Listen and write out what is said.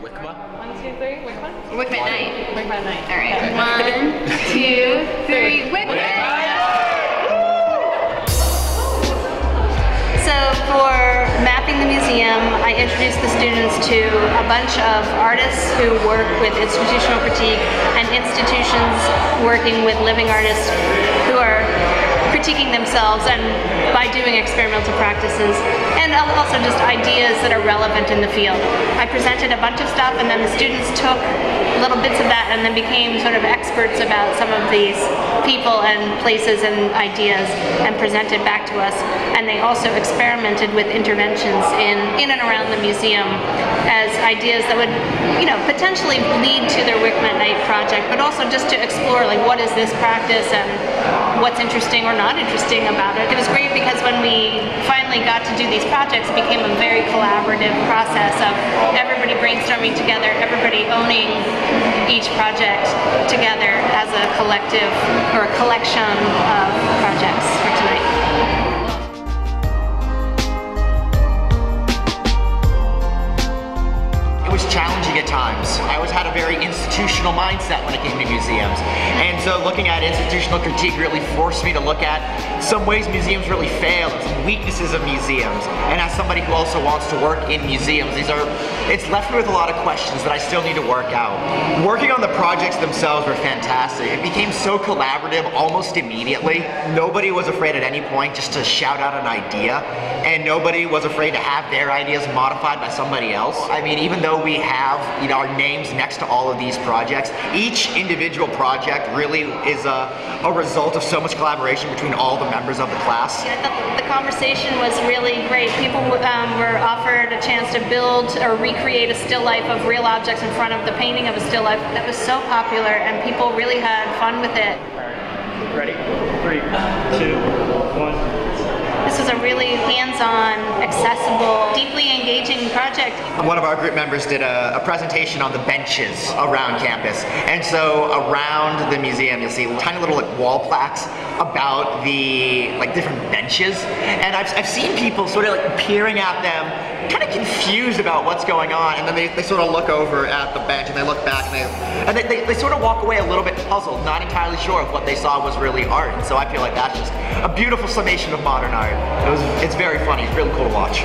Wicma? 1, 2, 3, Wicma? Wicma night. Wicma night. All right, Okay. 1, 2, 3, Wicma! So for mapping the museum, I introduced the students to a bunch of artists who work with institutional critique and institutions working with living artists who are critiquing themselves and by doing experimental practices, and also just ideas that are relevant in the field. I presented a bunch of stuff, and then the students took little bits of that and then became sort of experts about some of these people and places and ideas and presented back to us. And they also experimented with interventions in and around the museum as ideas that would, you know, potentially lead to their Wicma Night project, but also just to explore, like, what is this practice and what's interesting or not interesting about it. It was great because when we finally got to do these projects, it became a very collaborative process of everybody brainstorming together, everybody owning each project together as a collective or a collection of projects for tonight. It was challenging at times. I always had a very institutional mindset when it came to museums. And so looking at institutional critique really forced me to look at some ways museums really fail and some weaknesses of museums. And as somebody who also wants to work in museums, it's left me with a lot of questions that I still need to work out. Working on the projects themselves were fantastic. It became so collaborative almost immediately. Nobody was afraid at any point just to shout out an idea, and nobody was afraid to have their ideas modified by somebody else. I mean, even though we have, you know, our names next to all of these projects, each individual project really is a result of so much collaboration between all the members of the class. Yeah, I thought the conversation was really great. People were offered a chance to build or recreate a still life of real objects in front of the painting of a still life that was so popular, and people really had fun with it. Ready? 3, 2, 1. This was a really hands-on, accessible, deeply engaging project. One of our group members did a presentation on the benches around campus. And so around the museum, you'll see tiny little wall plaques about the different benches. And I've seen people sort of peering at them, kind of confused about what's going on, and then they sort of look over at the bench and they look back and they sort of walk away a little bit puzzled, not entirely sure if what they saw was really art. And so I feel like that's just a beautiful summation of modern art. It's very funny, it's really cool to watch.